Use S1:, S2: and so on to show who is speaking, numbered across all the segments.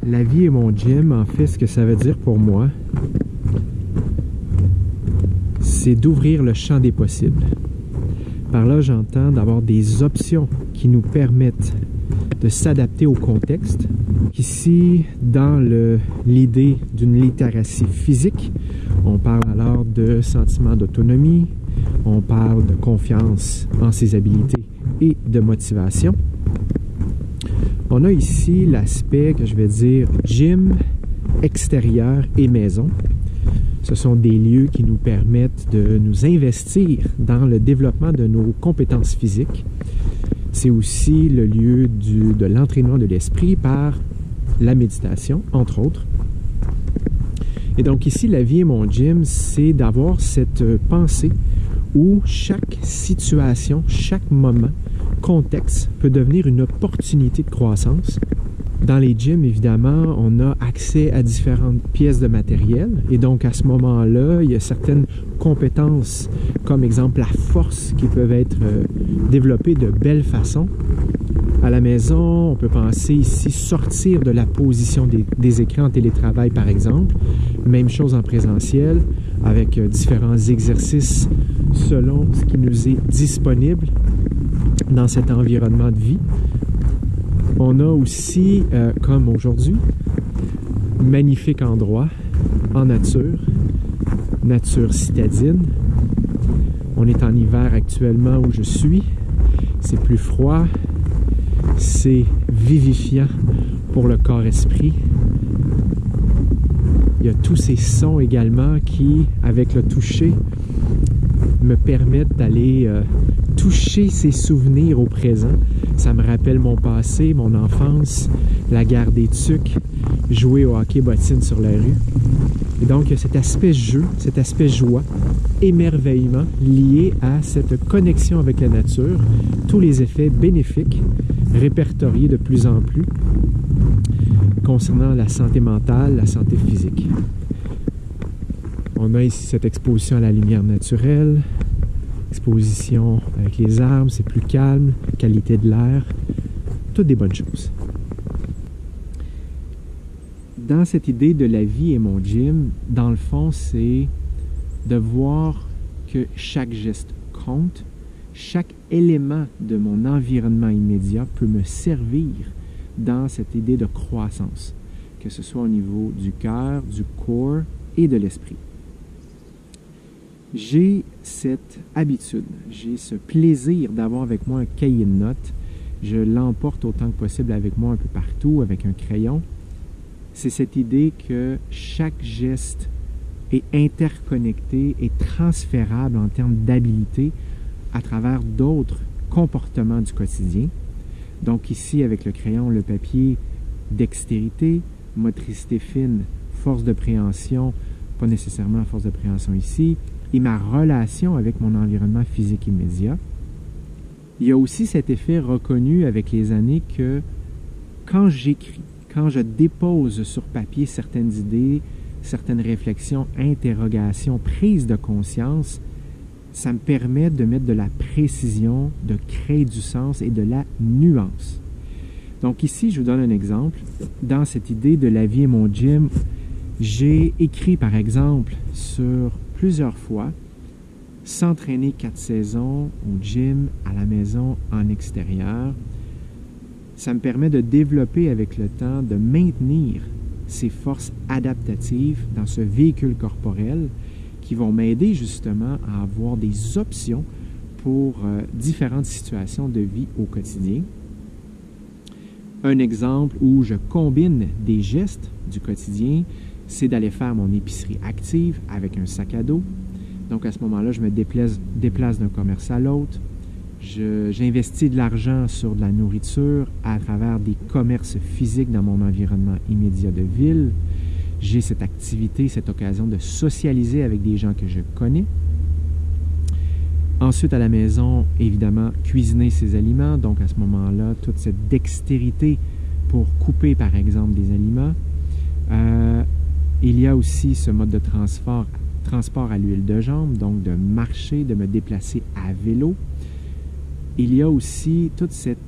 S1: La vie et mon gym, en fait, ce que ça veut dire pour moi, c'est d'ouvrir le champ des possibles. Par là, j'entends d'avoir des options qui nous permettent de s'adapter au contexte. Ici, dans l'idée d'une littératie physique, on parle alors de sentiment d'autonomie, on parle de confiance en ses habilités et de motivation. On a ici l'aspect que je vais dire gym, extérieur et maison. Ce sont des lieux qui nous permettent de nous investir dans le développement de nos compétences physiques. C'est aussi le lieu de l'entraînement de l'esprit par la méditation, entre autres. Et donc ici, la vie et mon gym, c'est d'avoir cette pensée où chaque situation, chaque moment, contexte peut devenir une opportunité de croissance. Dans les gyms, évidemment, on a accès à différentes pièces de matériel et donc à ce moment-là, il y a certaines compétences, comme exemple la force, qui peuvent être développées de belle façon. À la maison, on peut penser ici sortir de la position des écrans en télétravail, par exemple. Même chose en présentiel, avec différents exercices selon ce qui nous est disponible dans cet environnement de vie. On a aussi, comme aujourd'hui, magnifique endroit en nature, nature citadine. On est en hiver actuellement où je suis. C'est plus froid, c'est vivifiant pour le corps-esprit. Il y a tous ces sons également qui, avec le toucher, me permettent d'aller toucher ces souvenirs au présent. Ça me rappelle mon passé, mon enfance, la guerre des tucs, jouer au hockey bottine sur la rue. Et donc, il y a cet aspect jeu, cet aspect joie, émerveillement lié à cette connexion avec la nature, tous les effets bénéfiques répertoriés de plus en plus concernant la santé mentale, la santé physique. On a ici cette exposition à la lumière naturelle, exposition avec les arbres, c'est plus calme, qualité de l'air, toutes des bonnes choses. Dans cette idée de la vie et mon gym, dans le fond, c'est de voir que chaque geste compte, chaque élément de mon environnement immédiat peut me servir dans cette idée de croissance, que ce soit au niveau du cœur, du corps et de l'esprit. J'ai cette habitude, j'ai ce plaisir d'avoir avec moi un cahier de notes. Je l'emporte autant que possible avec moi un peu partout, avec un crayon. C'est cette idée que chaque geste est interconnecté et transférable en termes d'habilité à travers d'autres comportements du quotidien. Donc ici, avec le crayon, le papier, dextérité, motricité fine, force de préhension, pas nécessairement force de préhension ici, et ma relation avec mon environnement physique immédiat. Il y a aussi cet effet reconnu avec les années que quand j'écris, quand je dépose sur papier certaines idées, certaines réflexions, interrogations, prises de conscience, ça me permet de mettre de la précision, de créer du sens et de la nuance. Donc ici, je vous donne un exemple. Dans cette idée de la vie et mon gym, j'ai écrit par exemple sur plusieurs fois s'entraîner 4 saisons au gym, à la maison, en extérieur. Ça me permet de développer avec le temps, de maintenir ces forces adaptatives dans ce véhicule corporel qui vont m'aider justement à avoir des options pour différentes situations de vie au quotidien. Un exemple où je combine des gestes du quotidien, c'est d'aller faire mon épicerie active avec un sac à dos. Donc à ce moment-là, je me déplace d'un commerce à l'autre. J'investis de l'argent sur de la nourriture à travers des commerces physiques dans mon environnement immédiat de ville. J'ai cette activité, cette occasion de socialiser avec des gens que je connais. Ensuite, à la maison, évidemment, cuisiner ses aliments. Donc, à ce moment-là, toute cette dextérité pour couper, par exemple, des aliments. Il y a aussi ce mode de transport à l'huile de jambe, donc de marcher, de me déplacer à vélo. Il y a aussi tout cet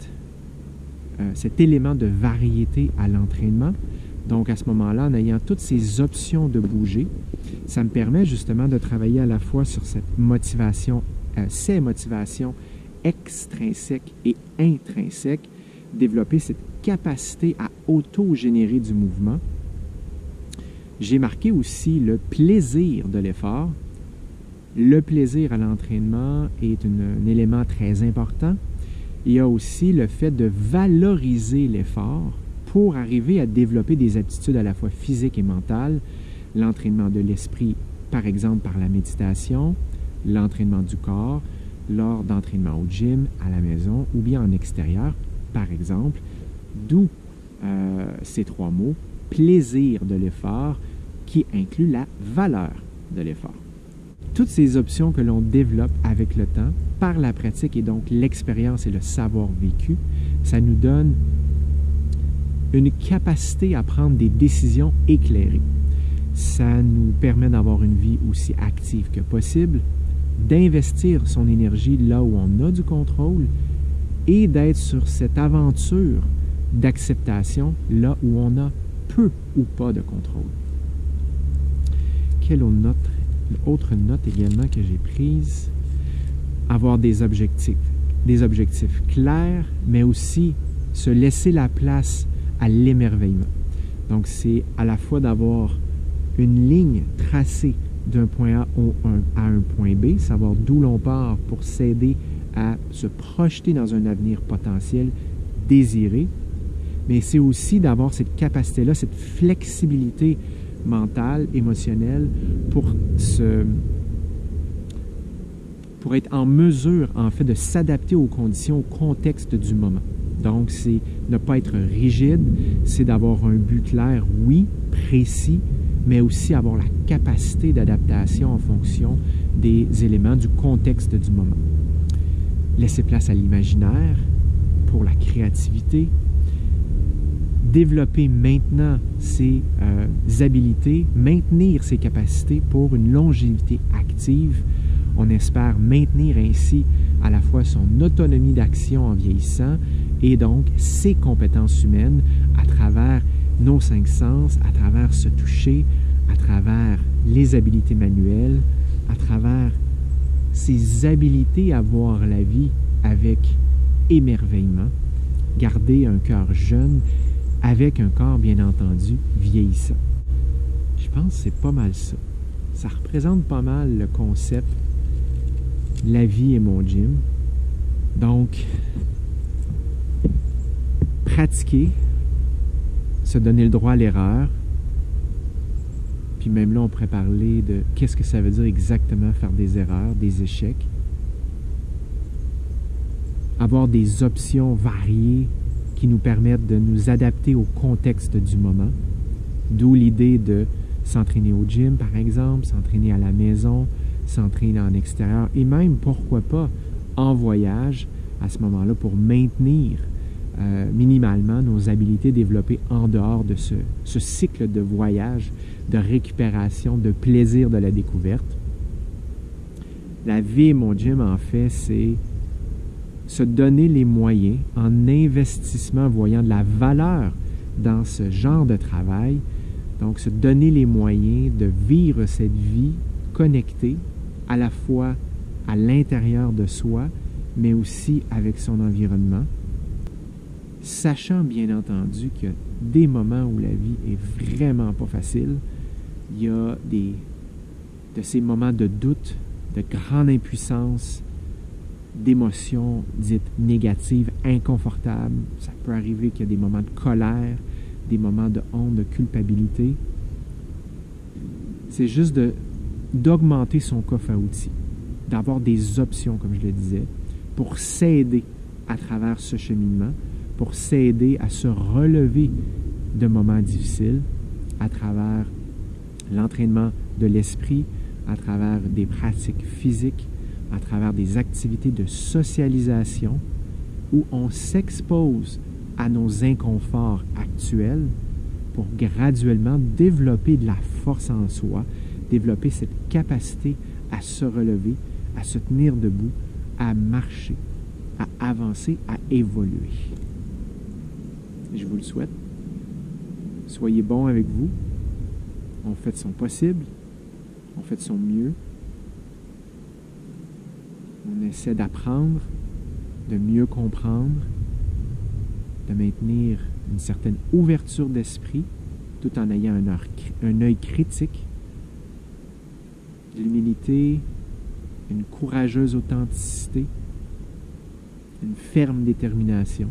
S1: élément de variété à l'entraînement Donc, à ce moment-là, en ayant toutes ces options de bouger, ça me permet justement de travailler à la fois sur cette motivation, ces motivations extrinsèques et intrinsèques, développer cette capacité à auto-générer du mouvement. J'ai marqué aussi le plaisir de l'effort. Le plaisir à l'entraînement est un élément très important. Il y a aussi le fait de valoriser l'effort pour arriver à développer des aptitudes à la fois physiques et mentales. L'entraînement de l'esprit, par exemple par la méditation, l'entraînement du corps, lors d'entraînement au gym, à la maison ou bien en extérieur, par exemple. D'où ces trois mots, plaisir de l'effort, qui inclut la valeur de l'effort. Toutes ces options que l'on développe avec le temps, par la pratique et donc l'expérience et le savoir vécu, ça nous donne une capacité à prendre des décisions éclairées. Ça nous permet d'avoir une vie aussi active que possible, d'investir son énergie là où on a du contrôle et d'être sur cette aventure d'acceptation là où on a peu ou pas de contrôle. Quelle autre note également que j'ai prise? Avoir des objectifs clairs, mais aussi se laisser la place à l'émerveillement. Donc, c'est à la fois d'avoir une ligne tracée d'un point A à un point B, savoir d'où l'on part pour s'aider à se projeter dans un avenir potentiel désiré, mais c'est aussi d'avoir cette capacité-là, cette flexibilité mentale, émotionnelle, pour être en mesure, en fait, de s'adapter aux conditions, au contexte du moment. Donc, c'est ne pas être rigide, c'est d'avoir un but clair, oui, précis, mais aussi avoir la capacité d'adaptation en fonction des éléments, du contexte du moment. Laisser place à l'imaginaire pour la créativité. Développer maintenant ses habilités, maintenir ses capacités pour une longévité active. On espère maintenir ainsi à la fois son autonomie d'action en vieillissant et donc ses compétences humaines à travers nos 5 sens, à travers se toucher, à travers les habiletés manuelles, à travers ses habiletés à voir la vie avec émerveillement, garder un cœur jeune avec un corps, bien entendu, vieillissant. Je pense que c'est pas mal ça. Ça représente pas mal le concept « La vie est mon gym ». Donc, pratiquer, se donner le droit à l'erreur, puis même là, on pourrait parler de qu'est-ce que ça veut dire exactement faire des erreurs, des échecs. Avoir des options variées qui nous permettent de nous adapter au contexte du moment. D'où l'idée de s'entraîner au gym, par exemple, s'entraîner à la maison, s'entraîner en extérieur et même, pourquoi pas, en voyage, à ce moment-là, pour maintenir minimalement nos habiletés développées en dehors de ce cycle de voyage, de récupération, de plaisir de la découverte. La vie, mon gym, en fait, c'est se donner les moyens en investissement, voyant de la valeur dans ce genre de travail. Donc, se donner les moyens de vivre cette vie connectée à la fois à l'intérieur de soi, mais aussi avec son environnement, sachant bien entendu qu'il y a des moments où la vie est vraiment pas facile. Il y a de ces moments de doute, de grande impuissance, d'émotions dites négatives, inconfortables. Ça peut arriver qu'il y a des moments de colère, des moments de honte, de culpabilité. C'est juste d'augmenter son coffre à outils, d'avoir des options, comme je le disais, pour s'aider à travers ce cheminement, pour s'aider à se relever de moments difficiles à travers l'entraînement de l'esprit, à travers des pratiques physiques, à travers des activités de socialisation où on s'expose à nos inconforts actuels pour graduellement développer de la force en soi, développer cette capacité à se relever, à se tenir debout, à marcher, à avancer, à évoluer. Je vous le souhaite. Soyez bon avec vous. On fait de son possible. On fait de son mieux. On essaie d'apprendre, de mieux comprendre, de maintenir une certaine ouverture d'esprit, tout en ayant un œil critique, de l'humilité, une courageuse authenticité, une ferme détermination.